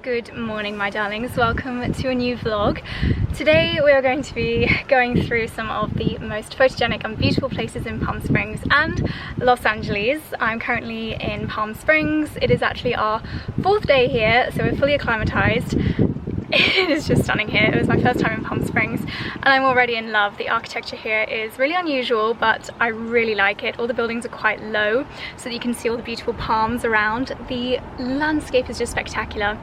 Good morning, my darlings. Welcome to a new vlog. Today we are going to be going through some of the most photogenic and beautiful places in Palm Springs and Los Angeles. I'm currently in Palm Springs. It is actually our 4th day here, so we're fully acclimatized. It is just stunning here. It was my first time in Palm Springs and I'm already in love. The architecture here is really unusual, but I really like it. All the buildings are quite low so that you can see all the beautiful palms around. The landscape is just spectacular.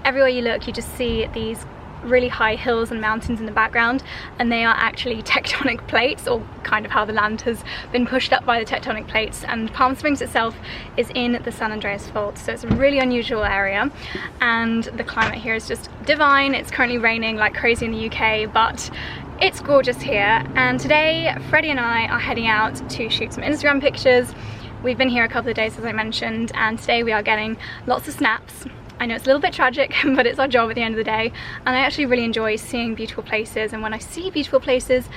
Everywhere you look, you just see these really high hills and mountains in the background, and they are actually tectonic plates, or kind of how the land has been pushed up by the tectonic plates. And Palm Springs itself is in the San Andreas Fault, so it's a really unusual area, and the climate here is just divine. It's currently raining like crazy in the UK, but it's gorgeous here. And today Freddie and I are heading out to shoot some Instagram pictures. We've been here a couple of days, as I mentioned, and today we are getting lots of snaps. I know it's a little bit tragic, but it's our job at the end of the day, and I actually really enjoy seeing beautiful places, and when I see beautiful places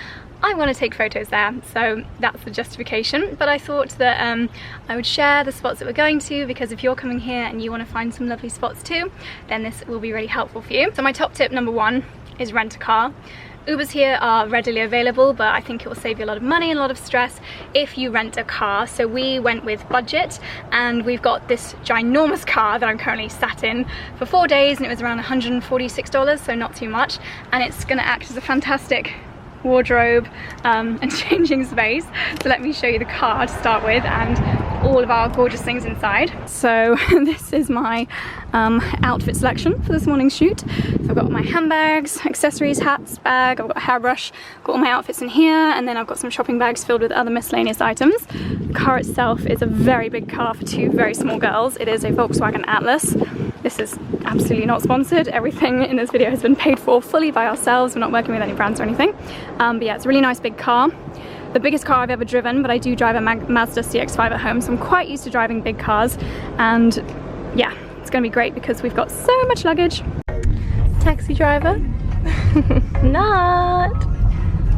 I want to take photos there, so that's the justification. But I thought that I would share the spots that we're going to, because if you're coming here and you want to find some lovely spots too, then this will be really helpful for you. So my top tip number 1 is rent a car. Ubers here are readily available, but I think it will save you a lot of money and a lot of stress if you rent a car. So we went with budget, and we've got this ginormous car that I'm currently sat in for 4 days, and it was around $146, so not too much, and it's going to act as a fantastic wardrobe and changing space. So let me show you the car to start with and all of our gorgeous things inside. So this is my outfit selection for this morning's shoot. So I've got my handbags, accessories, hats, bag, I've got a hairbrush, got all my outfits in here, and then I've got some shopping bags filled with other miscellaneous items. The car itself is a very big car for 2 very small girls. It is a Volkswagen Atlas. This is absolutely not sponsored. Everything in this video has been paid for fully by ourselves. We're not working with any brands or anything. But yeah, it's a really nice big car. The biggest car I've ever driven, but I do drive a Mazda CX-5 at home, so I'm quite used to driving big cars. And yeah, it's gonna be great because we've got so much luggage. Taxi driver. Not.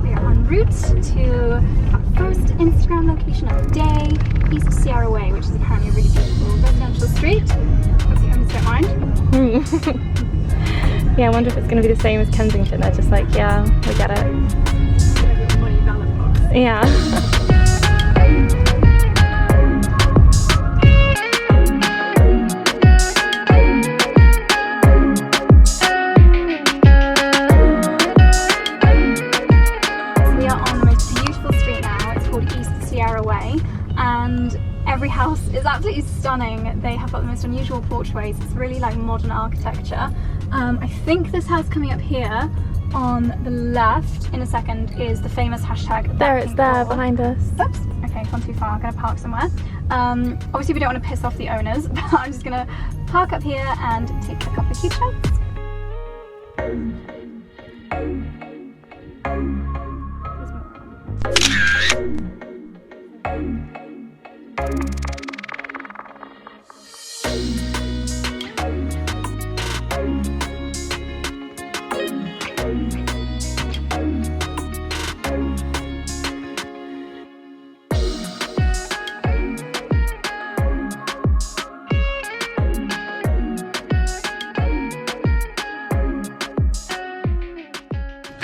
We are en route to our first Instagram location of the day, East Sierra Way, which is apparently a really beautiful residential street. Hope the owners don't mind. Yeah, I wonder if it's going to be the same as Kensington. They're just like, yeah, we get it. Yeah. We are on the most beautiful street now. It's called East Sierra Way, and every house is absolutely stunning. They have got the most unusual porchways. It's really like modern architecture. I think this house coming up here on the left in a second is the famous hashtag. There, it's there behind us. Oops, okay, gone too far. I'm gonna park somewhere. Obviously we don't want to piss off the owners, but I'm just gonna park up here and take a couple of cute shots.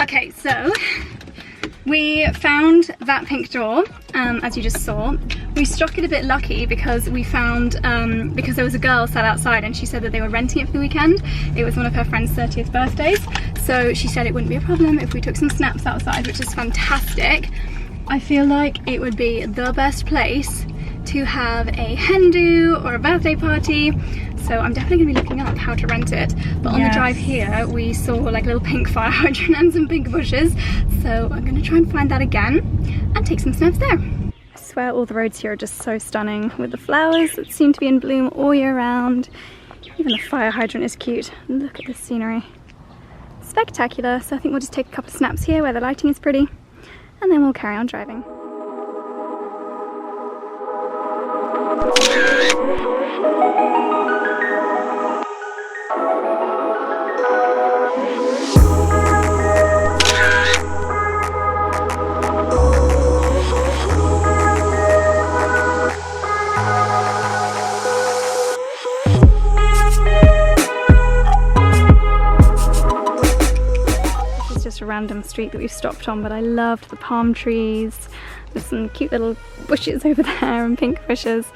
Okay, so we found that pink door, as you just saw. We struck it a bit lucky because we found, because there was a girl sat outside and she said that they were renting it for the weekend. It was one of her friend's 30th birthdays, so she said it wouldn't be a problem if we took some snaps outside, which is fantastic. I feel like it would be the best place to have a hen do or a birthday party. So I'm definitely gonna be looking up how to rent it. But on the drive here, we saw like a little pink fire hydrant and some pink bushes. So I'm gonna try and find that again and take some snaps there. I swear all the roads here are just so stunning with the flowers that seem to be in bloom all year round. Even the fire hydrant is cute. Look at this scenery. Spectacular. So I think we'll just take a couple of snaps here where the lighting is pretty, and then we'll carry on driving. random street that we've stopped on, but I loved the palm trees. There's some cute little bushes over there and pink bushes.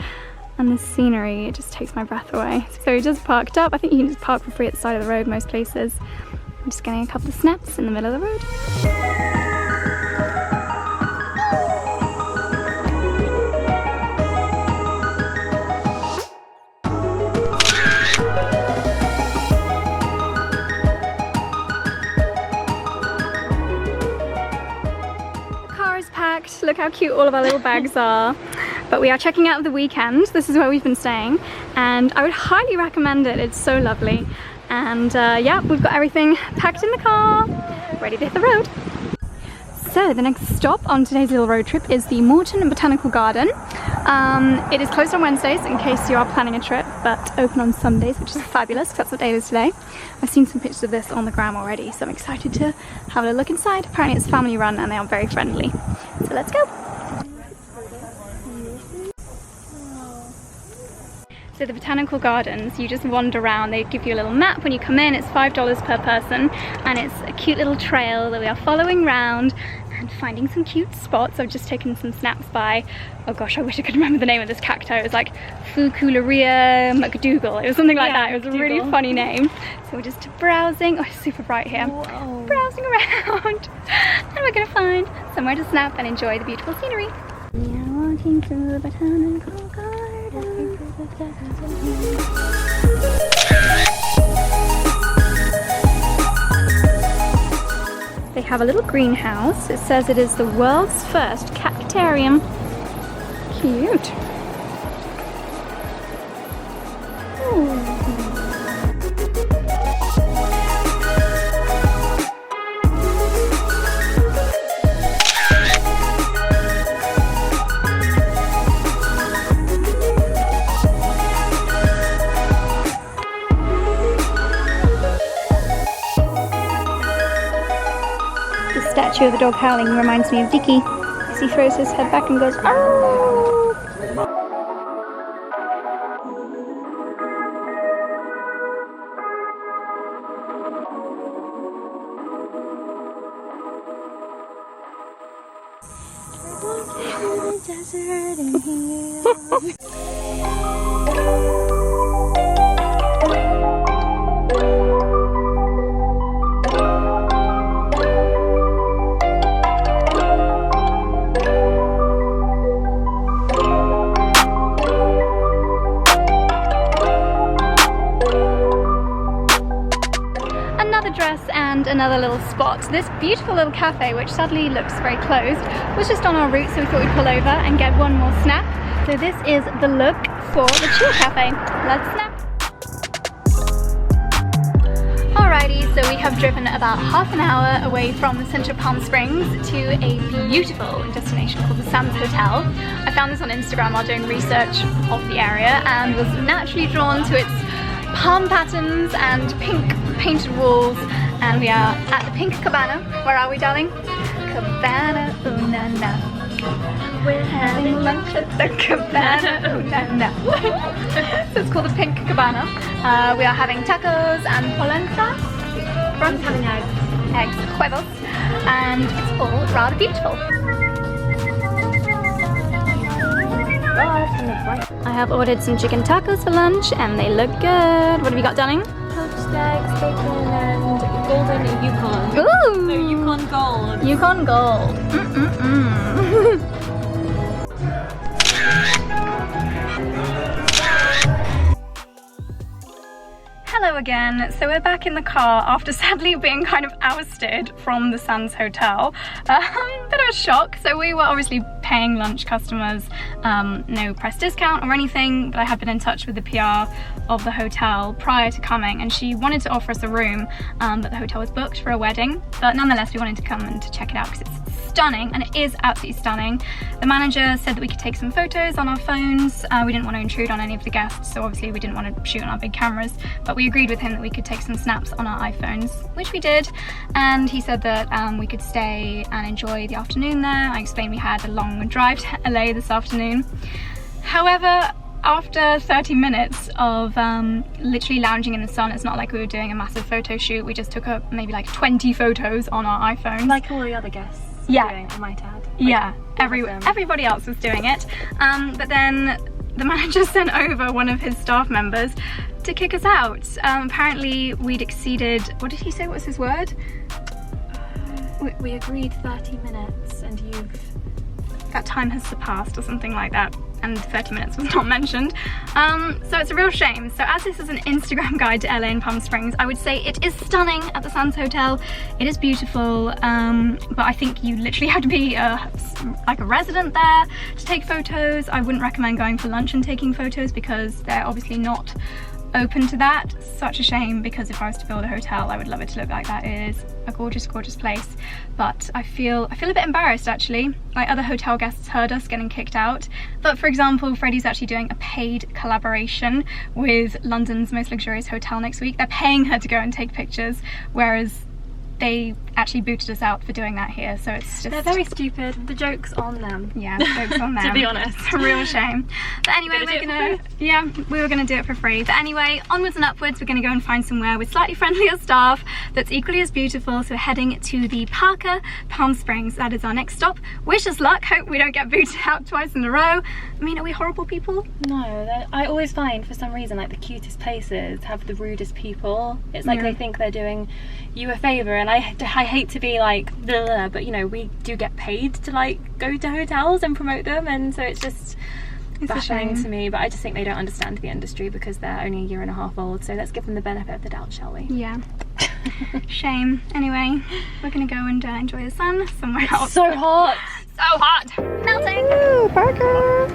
And the scenery, it just takes my breath away. So we just parked up. I think you can just park for free at the side of the road most places. I'm just getting a couple of snaps in the middle of the road. Look how cute all of our little bags are. But we are checking out the weekend. This is where we've been staying and I would highly recommend it. It's so lovely. And yeah, we've got everything packed in the car, ready to hit the road. So the next stop on today's little road trip is the Morton Botanical Garden. It is closed on Wednesdays in case you are planning a trip, but open on Sundays, which is fabulous because that's what day it is today. I've seen some pictures of this on the gram already, so I'm excited to have a look inside. Apparently it's family run and they are very friendly. So let's go. So the Botanical Gardens, you just wander around, they give you a little map when you come in, it's $5 per person and it's a cute little trail that we are following round and finding some cute spots. I've just taken some snaps by, oh gosh, I wish I could remember the name of this cacti. It was like Fucularia McDougal, it was something like that. It was a really funny name. So we're just browsing, oh it's super bright here. Whoa. Browsing around and we're gonna find somewhere to snap and enjoy the beautiful scenery. We are walking through the Botanical Garden. They have a little greenhouse. It says it is the world's first cactarium. Cute. Ooh. The statue of the dog howling reminds me of Dicky as he throws his head back and goes, "Arr!" And another little spot. This beautiful little cafe, which sadly looks very closed, was just on our route, so we thought we'd pull over and get one more snap. So this is the look for the chill cafe. Let's snap. Alrighty, so we have driven about half an hour away from the centre of Palm Springs to a beautiful destination called the Sands Hotel. I found this on Instagram while doing research of the area and was naturally drawn to its palm patterns and pink painted walls. And we are at the Pink Cabana. Where are we, darling? Cabana, ooh na na. We're having lunch at the Cabana, ooh na na. So it's called the Pink Cabana. We are having tacos and polenta. Brunch having eggs, huevos, and it's all rather beautiful. I have ordered some chicken tacos for lunch and they look good. What have you got, darling? Poached eggs, bacon, and golden Yukon. Ooh! No, Yukon Gold. Yukon Gold. Hello again. So we're back in the car after sadly being kind of ousted from the Sands Hotel. Bit of a shock. So we were obviously paying lunch customers, no press discount or anything, but I had been in touch with the PR of the hotel prior to coming and she wanted to offer us a room, but the hotel was booked for a wedding. But nonetheless, we wanted to come and to check it out because it's stunning, and it is absolutely stunning. The manager said that we could take some photos on our phones. We didn't want to intrude on any of the guests, so obviously we didn't want to shoot on our big cameras, but we agreed with him that we could take some snaps on our iPhones, which we did. And he said that we could stay and enjoy the afternoon there. I explained we had a long drive to LA this afternoon. However, after 30 minutes of literally lounging in the sun, it's not like we were doing a massive photo shoot. We just took maybe like 20 photos on our iPhones. Like all the other guests. Yeah. Doing, I might add. Like, yeah, everybody else was doing it. But then the manager sent over one of his staff members to kick us out. Apparently we'd exceeded, what did he say, what was his word? We agreed 30 minutes and that time has surpassed or something like that, and 30 minutes was not mentioned. So it's a real shame. So as this is an Instagram guide to LA and Palm Springs, I would say it is stunning at the Sands Hotel. It is beautiful, but I think you literally have to be like a resident there to take photos. I wouldn't recommend going for lunch and taking photos because they're obviously not open to that. Such a shame, because if I was to build a hotel, I would love it to look like that. It is a gorgeous, gorgeous place. But I feel a bit embarrassed actually. Like, other hotel guests heard us getting kicked out. But for example, Freddie's actually doing a paid collaboration with London's most luxurious hotel next week. They're paying her to go and take pictures, whereas they actually booted us out for doing that here, so it's just... They're very stupid. The joke's on them. Yeah, the joke's on them. To be honest. It's a real shame. But anyway, we were gonna do it for free. But anyway, onwards and upwards, we're gonna go and find somewhere with slightly friendlier staff that's equally as beautiful. So we're heading to the Parker Palm Springs. That is our next stop. Wish us luck. Hope we don't get booted out twice in a row. I mean, are we horrible people? No, I always find for some reason like the cutest places have the rudest people. It's like they think they're doing you a favour, and I hate to be like blah, blah, but you know, we do get paid to like go to hotels and promote them, and so it's just baffling to me. But I just think they don't understand the industry because they're only a year and a half old, so let's give them the benefit of the doubt, shall we? Yeah. Shame. Anyway, we're gonna go and enjoy the sun somewhere else. So hot! So hot! Melting! Ooh, Parker!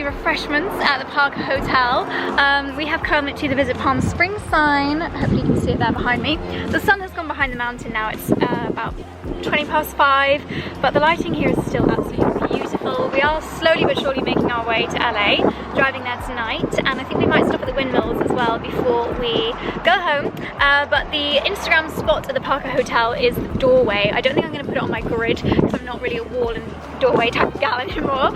Refreshments at the Parker Hotel. We have come to the Visit Palm Springs sign. Hopefully you can see it there behind me. The sun has gone behind the mountain now. It's about 5:20, but the lighting here is still absolutely beautiful. We are slowly but surely making our way to LA, driving there tonight, and I think we might stop at the windmills as well before we go home. But the Instagram spot at the Parker Hotel is the doorway. I don't think I'm going to put it on my grid because I'm not really a wall and doorway type of gal anymore,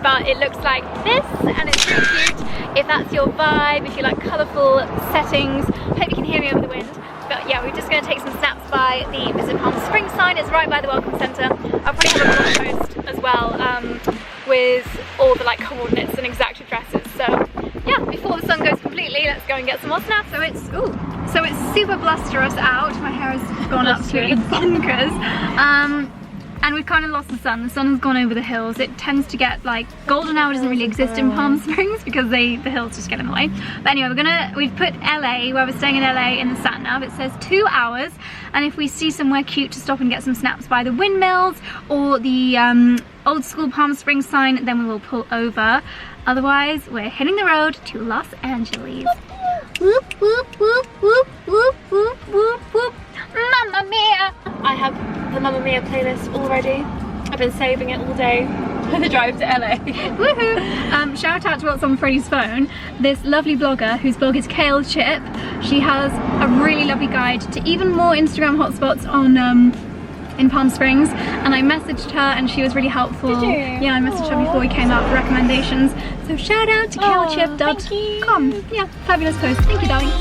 but it looks like this, and it's really cute. If that's your vibe, if you like colourful settings, hope you can hear me over the wind. But yeah, we're just going to take some snaps by the Visit Palm Springs sign. It's right by the Welcome Centre. I'll probably have a blog post as well with all the like coordinates and exact addresses. So yeah, before the sun goes completely, let's go and get some more snaps. So it's super blusterous out. My hair has gone absolutely bonkers. And we've kind of lost the sun. The sun has gone over the hills. It tends to get like, golden hour doesn't really exist in Palm Springs because the hills just get in the way. But anyway, we've put LA, where we're staying in LA, in the sat nav. It says 2 hours. And if we see somewhere cute to stop and get some snaps by the windmills or the old school Palm Springs sign, then we will pull over. Otherwise, we're hitting the road to Los Angeles. Whoop, whoop, whoop, whoop, whoop, whoop, whoop, whoop. Mamma mia! I have the Mamma Mia playlist already. I've been saving it all day for the drive to LA. Woohoo! Shout out to what's on Freddie's phone. This lovely blogger, whose blog is Kale Chip. She has a really lovely guide to even more Instagram hotspots on in Palm Springs, and I messaged her and she was really helpful. Did you? Yeah, I messaged her before we came out for recommendations. So shout out to kalechip.com. Yeah, fabulous post. Thank you, darling.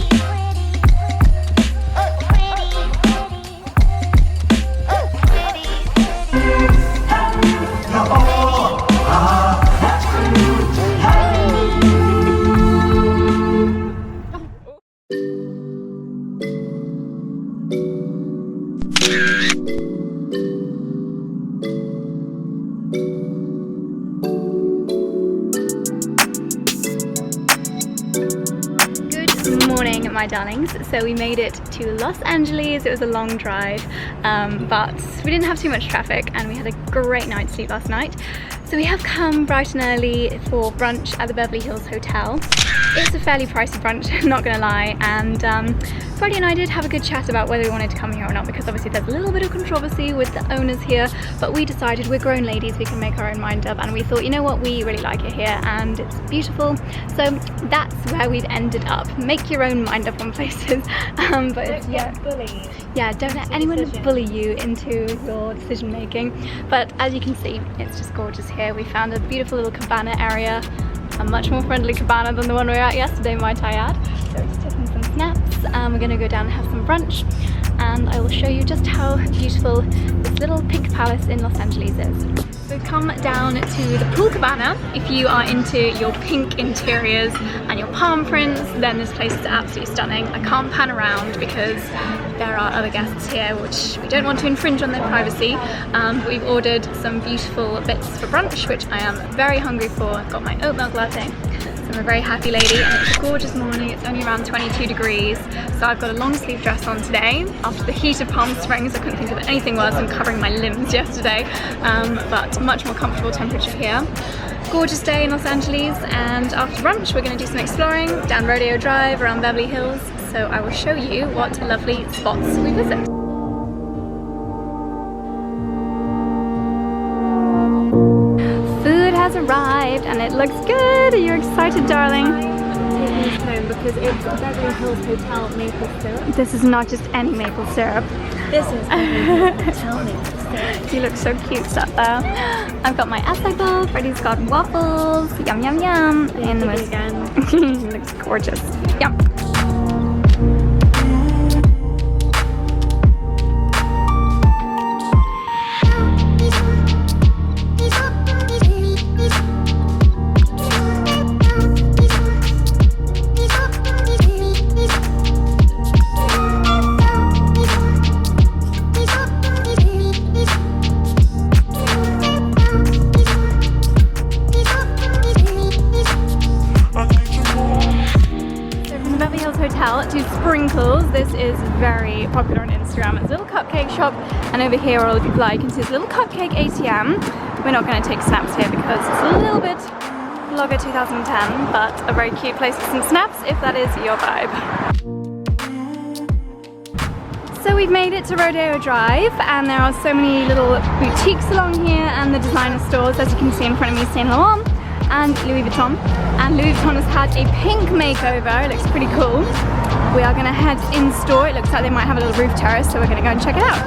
My darlings, so we made it to Los Angeles. It was a long drive, but we didn't have too much traffic and we had a great night's sleep last night. So we have come bright and early for brunch at the Beverly Hills Hotel. It's a fairly pricey brunch, not gonna lie, and Freddie and I did have a good chat about whether we wanted to come here or not, because obviously there's a little bit of controversy with the owners here, but we decided we're grown ladies, we can make our own mind up, and we thought, you know what, we really like it here and it's beautiful, so that's where we've ended up. Make your own mind up on places, but it's, yeah, bullied. Yeah, don't let anyone bully you into your decision making. But as you can see, it's just gorgeous here. We found a beautiful little cabana area, a much more friendly cabana than the one we were at yesterday, might I add. So we're just taking some snaps. We're gonna go down and have some brunch, and I will show you just how beautiful this little pink palace in Los Angeles is. We've come down to the pool cabana. If you are into your pink interiors and your palm prints, then this place is absolutely stunning. I can't pan around because there are other guests here which we don't want to infringe on their privacy. But we've ordered some beautiful bits for brunch, which I am very hungry for. I've got my oat milk latte. I'm a very happy lady, and it's a gorgeous morning. It's only around 22 degrees, so I've got a long sleeve dress on today. After the heat of Palm Springs, I couldn't think of anything worse than covering my limbs yesterday, but much more comfortable temperature here. Gorgeous day in Los Angeles, and after brunch we're going to do some exploring down Rodeo Drive around Beverly Hills, so I will show you what lovely spots we visit. Has arrived and it looks good. Are you excited, darling? I'm taking this home because it's Beverly Hills Hotel maple syrup. This is not just any maple syrup. This is Beverly Hills Hotel maple syrup. You look so cute up there. I've got my acai bowl. Freddie's got waffles. Yum yum yum. And it looks gorgeous. Yum. To Sprinkles. This is very popular on Instagram. It's a little cupcake shop, and over here where all the people are, you can see this little Cupcake ATM. We're not going to take snaps here because it's a little bit vlogger 2010, but a very cute place for some snaps if that is your vibe. So we've made it to Rodeo Drive, and there are so many little boutiques along here and the designer stores, as you can see in front of me, Saint Laurent and Louis Vuitton. And Louis Vuitton has had a pink makeover. It looks pretty cool. We are going to head in store. It looks like they might have a little roof terrace, so we're going to go and check it out.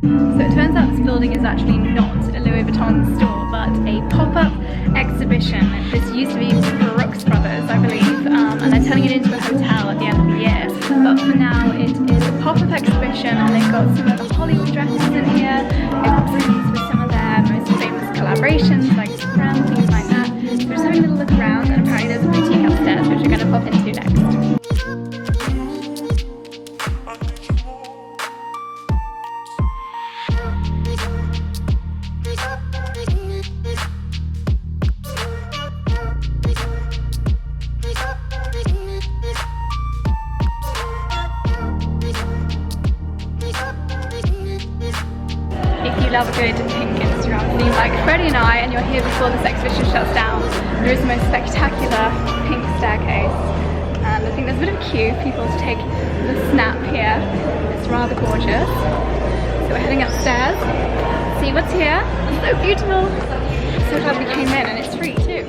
So it turns out this building is actually not a Louis Vuitton store, but a pop-up exhibition. This used to be Brooks Brothers, I believe, and they're turning it into a hotel at the end of the year. But for now, it is a pop-up exhibition, and they've got some of the Hollywood dresses in here. They've got rooms with some of their most famous collaborations, like Brown, things like that. So we're just having a little look around, and apparently there's a boutique upstairs, which we're going to pop into next. If you love a good pink Instagram theme like Freddie and I, and you're here before this exhibition shuts down, there is the most spectacular pink staircase. And I think there's a bit of a queue for people to take the snap here. It's rather gorgeous. So we're heading upstairs, see what's here. It's so beautiful. So glad we came in, and it's free too.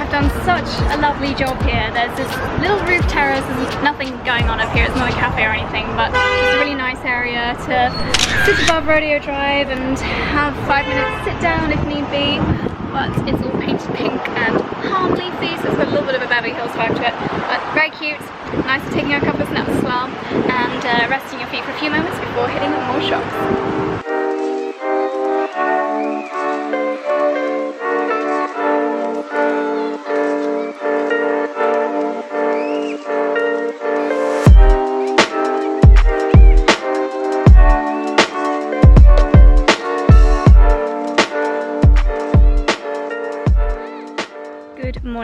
Done such a lovely job here. There's this little roof terrace, there's nothing going on up here, it's not a cafe or anything, but it's a really nice area to sit above Rodeo Drive and have 5 minutes sit down if need be, but it's all painted pink and palm leafy, so it's got a little bit of a Beverly Hills vibe to it, but very cute. Nice for taking a couple of snaps as well, and resting your feet for a few moments before hitting more shops.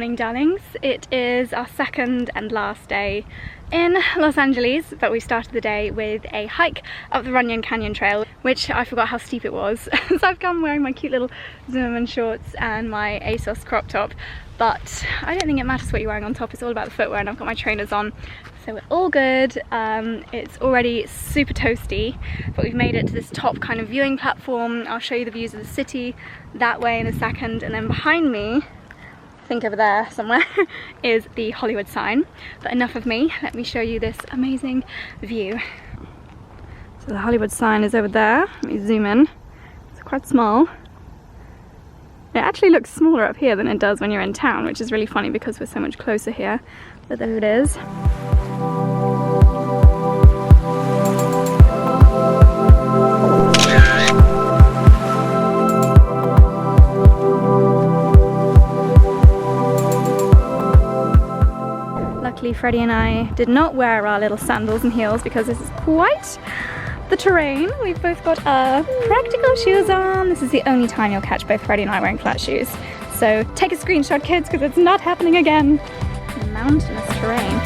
morning, darlings. It is our second and last day in Los Angeles, but we started the day with a hike up the Runyon Canyon Trail, which I forgot how steep it was. So I've come wearing my cute little Zimmermann shorts and my ASOS crop top, but I don't think it matters what you're wearing on top, it's all about the footwear, and I've got my trainers on, so we're all good. It's already super toasty, but we've made it to this top kind of viewing platform. I'll show you the views of the city that way in a second, and then behind me, I think over there somewhere, is the Hollywood sign. But enough of me, let me show you this amazing view. So the Hollywood sign is over there. Let me zoom in. It's quite small. It actually looks smaller up here than it does when you're in town, which is really funny because we're so much closer here. But there it is. Luckily, Freddie and I did not wear our little sandals and heels because this is quite the terrain. We've both got our practical shoes on. This is the only time you'll catch both Freddie and I wearing flat shoes. So take a screenshot, kids, because it's not happening again. Mountainous terrain.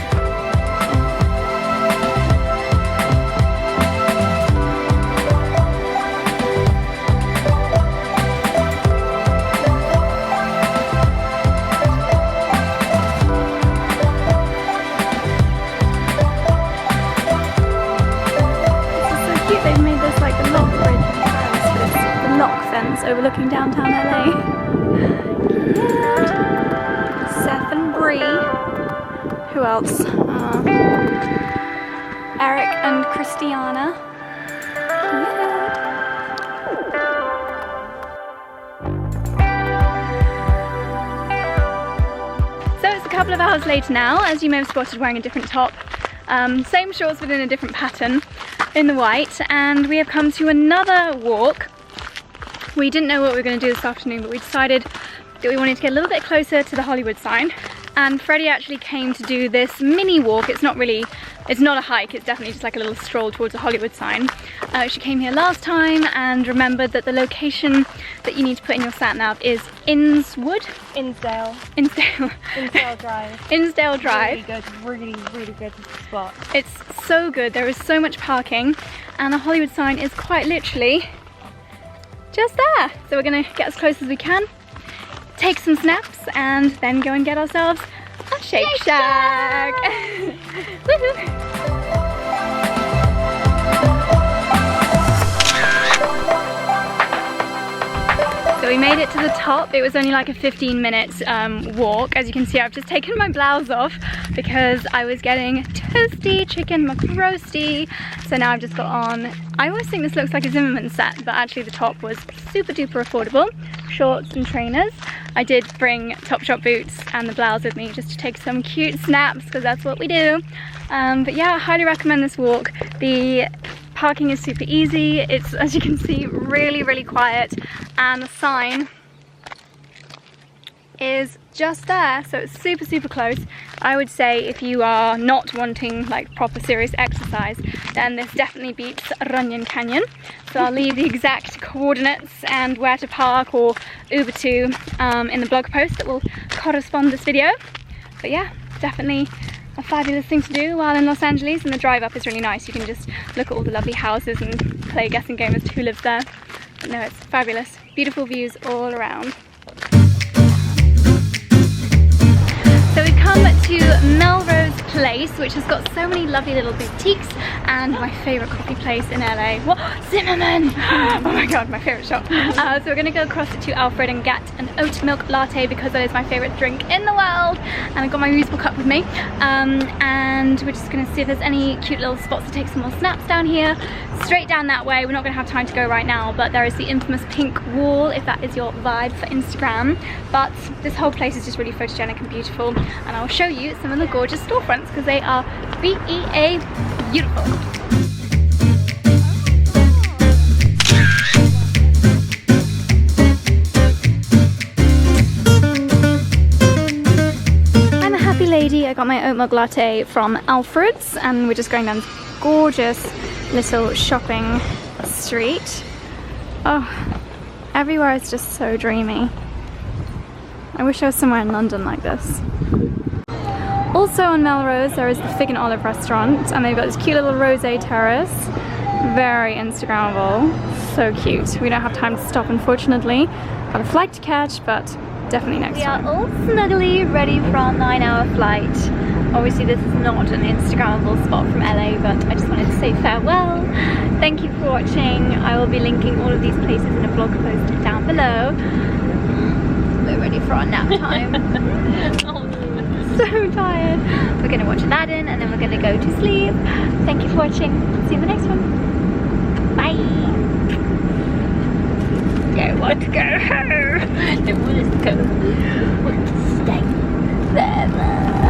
They've made this like the lock bridge in Paris, but it's the lock fence overlooking downtown LA. Cute. Seth and Bree. Who else? Eric and Christiana. Cute. So it's a couple of hours later now, as you may have spotted, wearing a different top. Same shorts within a different pattern in the white, and we have come to another walk. We didn't know what we were going to do this afternoon, but we decided that we wanted to get a little bit closer to the Hollywood sign, and Freddie actually came to do this mini walk. It's not a hike, it's definitely just like a little stroll towards the Hollywood sign. She came here last time and remembered that the location that you need to put in your sat nav is Innsdale Drive. Innsdale Drive. Really good spot. It's so good, there is so much parking, and the Hollywood sign is quite literally just there. So we're gonna get as close as we can, take some snaps, and then go and get ourselves a Shake Shack. So we made it to the top. It was only like a 15-minute walk. As you can see, I've just taken my blouse off because I was getting toasty chicken McRoasty. So now I've just got on, I always think this looks like a Zimmermann set, but actually the top was super duper affordable. Shorts and trainers. I did bring Topshop boots and the blouse with me just to take some cute snaps because that's what we do. But yeah, I highly recommend this walk. The parking is super easy. It's, as you can see, really quiet, and the sign is just there, so it's super close. I would say if you are not wanting like proper serious exercise, then this definitely beats Runyon Canyon. So I'll leave the exact coordinates and where to park or Uber to in the blog post that will correspond this video. But yeah, definitely a fabulous thing to do while in Los Angeles, and the drive up is really nice. You can just look at all the lovely houses and play a guessing game as to who lives there. But no, it's fabulous. Beautiful views all around. So we've come to Melrose Place, which has got so many lovely little boutiques, and my favourite coffee place in LA. What? Zimmermann! Oh my god, my favourite shop. So we're going to go across to Alfred and get an oat milk latte because that is my favourite drink in the world. And I've got my reusable cup with me. And we're just going to see if there's any cute little spots to take some more snaps down here. Straight down that way. We're not going to have time to go right now, but there is the infamous pink wall if that is your vibe for Instagram. But this whole place is just really photogenic and beautiful, and I'll show you some of the gorgeous storefronts because they are BEA beautiful. I'm a happy lady. I got my oat milk latte from Alfred's, and we're just going down this gorgeous little shopping street. Oh, everywhere is just so dreamy. I wish I was somewhere in London like this. Also on Melrose there is the Fig and Olive restaurant, and they've got this cute little rosé terrace. Very Instagrammable, so cute. We don't have time to stop, unfortunately. Got a flight to catch, but definitely next time. We are all snugly ready for our 9-hour flight. Obviously this is not an Instagrammable spot from LA, but I just wanted to say farewell. Thank you for watching. I will be linking all of these places in a blog post down below. We're ready for our nap time. So tired. We're gonna watch Aladdin and then we're gonna go to sleep. Thank you for watching. See you in the next one. Bye. Don't want to go home. Don't want to go. I want to stay forever.